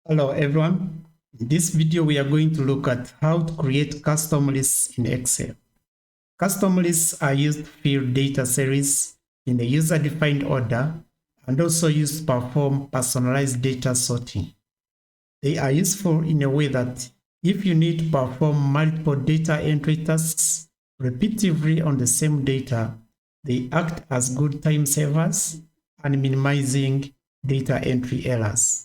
Hello everyone. In this video, we are going to look at how to create custom lists in Excel. Custom lists are used to fill data series in the user-defined order and also used to perform personalized data sorting. They are useful in a way that if you need to perform multiple data entry tasks repetitively on the same data, they act as good time savers and minimizing data entry errors.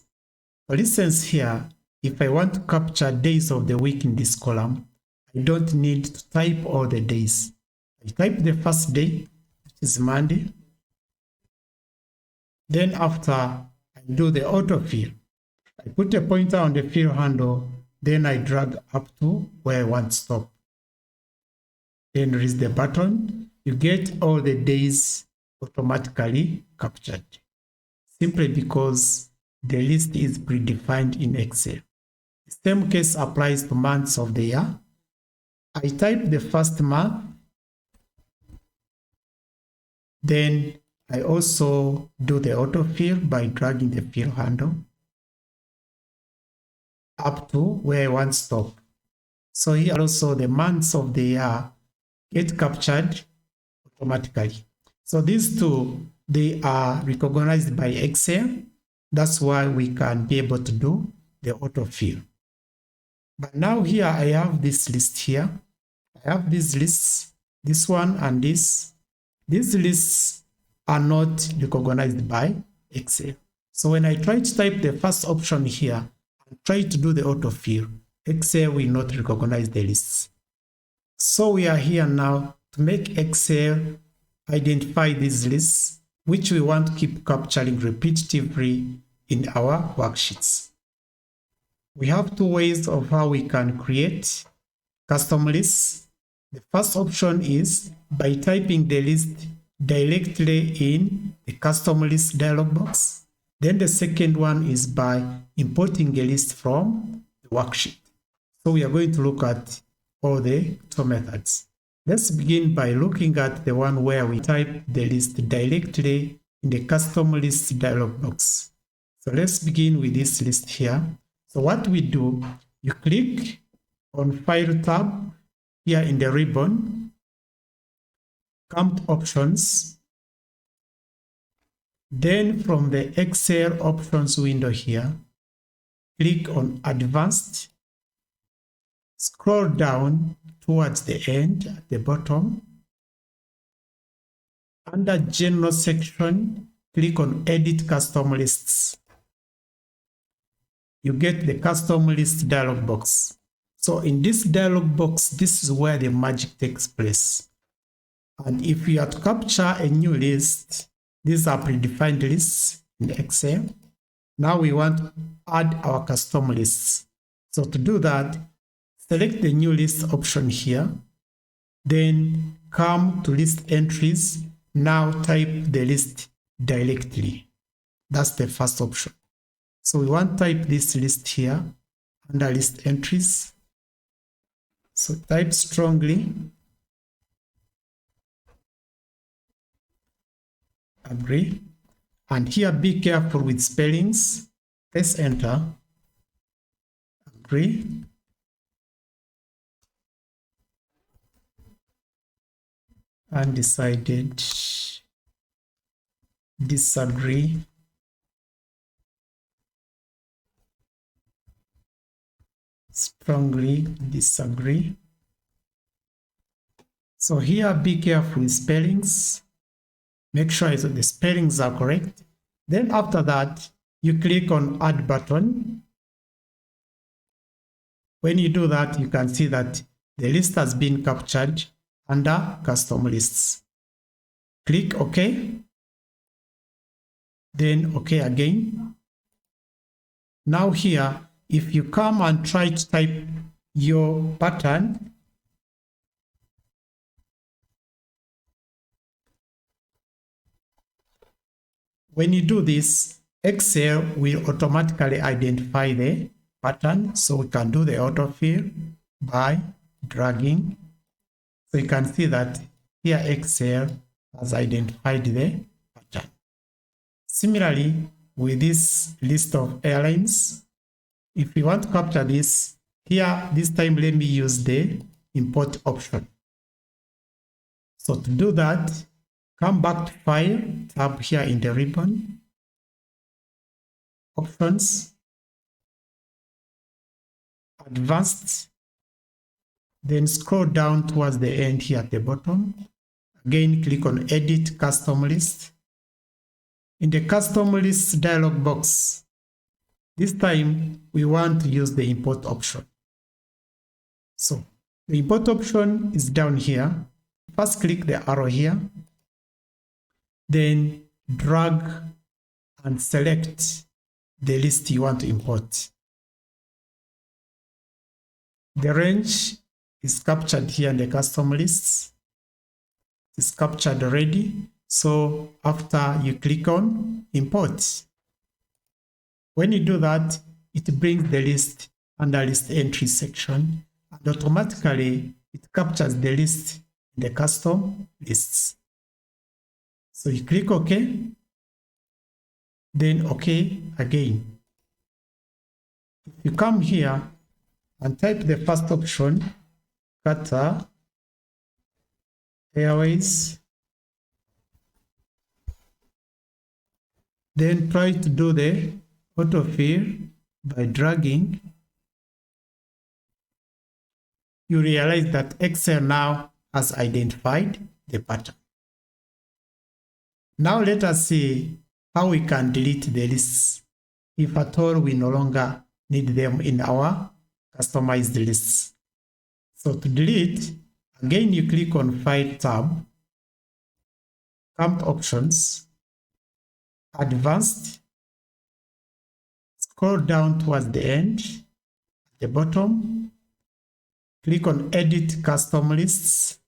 For instance here, if I want to capture days of the week in this column, I don't need to type all the days. I type the first day, which is Monday. Then after, I do the autofill. I put a pointer on the fill handle, then I drag up to where I want to stop. Then release the button. You get all the days automatically captured, simply because the list is predefined in Excel. The same case applies to months of the year. I type the first month, then I also do the autofill by dragging the fill handle up to where I want to stop. So here also the months of the year get captured automatically. So these two, they are recognized by Excel. That's why we can be able to do the autofill. But now here I have this list here. I have these lists, this one and this. These lists are not recognized by Excel. So when I try to type the first option here and try to do the autofill, Excel will not recognize the lists. So we are here now to make Excel identify these lists, which we want to keep capturing repetitively in our worksheets. We have two ways of how we can create custom lists. The first option is by typing the list directly in the custom list dialog box. Then the second one is by importing a list from the worksheet. So we are going to look at all the two methods. Let's begin by looking at the one where we type the list directly in the custom list dialog box. So let's begin with this list here. So what we do, you click on File tab here in the ribbon, come to Options. Then from the Excel Options window here, click on Advanced. Scroll down towards the end at the bottom. Under General section, click on Edit Custom Lists. You get the custom list dialog box. So in this dialog box, this is where the magic takes place. And if you are to capture a new list, these are predefined lists in Excel. Now we want to add our custom lists. So to do that, select the new list option here, then come to list entries. Now type the list directly. That's the first option. So we want to type this list here under list entries. So type strongly, agree, and here be careful with spellings. Press enter, agree, undecided, disagree, strongly disagree. So here be careful with spellings. Make sure that the spellings are correct. Then after that, you click on Add button. When you do that, you can see that the list has been captured under Custom Lists. Click OK. Then OK again. Now here, if you come and try to type your pattern, when you do this, Excel will automatically identify the pattern. So we can do the autofill by dragging. So you can see that here Excel has identified the pattern. Similarly, with this list of airlines, if we want to capture this, here, this time, let me use the import option. So to do that, come back to File, tab here in the ribbon, Options, Advanced, then scroll down towards the end here at the bottom. Again, click on Edit Custom List. In the Custom List dialog box, this time we want to use the import option. So the import option is down here. First click the arrow here, then drag and select the list you want to import. The range is captured here in the custom lists. It's captured already. So after you click on import, when you do that, it brings the list under list entry section, and automatically it captures the list in the custom lists. So you click OK, then OK again. If you come here and type the first option, Qatar Airways, then try to do the autofill by dragging, you realize that Excel now has identified the pattern. Now let us see how we can delete the lists if at all we no longer need them in our customized lists. So to delete, again you click on File tab, come to Options, Advanced, scroll down towards the end, at the bottom, click on Edit Custom Lists.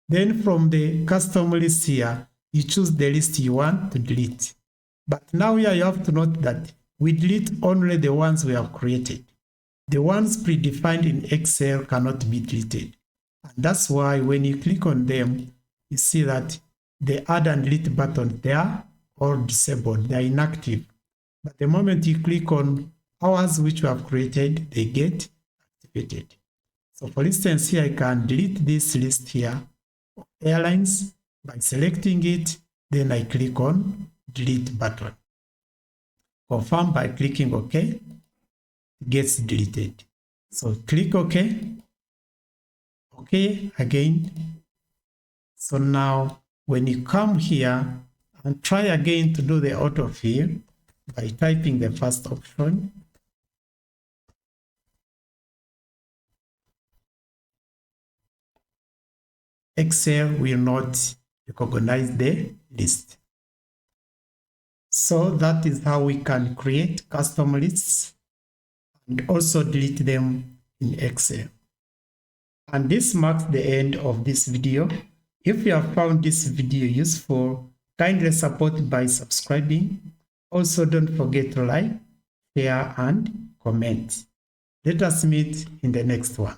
Then from the custom list here, you choose the list you want to delete. But now here you have to note that we delete only the ones we have created. The ones predefined in Excel cannot be deleted. And that's why when you click on them, you see that the add and delete button, they are all disabled, they are inactive. But the moment you click on ours which we have created, they get activated. So for instance, here I can delete this list here of airlines by selecting it, then I click on delete button. Confirm by clicking OK, it gets deleted. So click OK, OK again. So now when you come here and try again to do the autofill by typing the first option, Excel will not recognize the list. So that is how we can create custom lists and also delete them in Excel. And this marks the end of this video. If you have found this video useful, kindly support it by subscribing. Also, don't forget to like, share, and comment. Let us meet in the next one.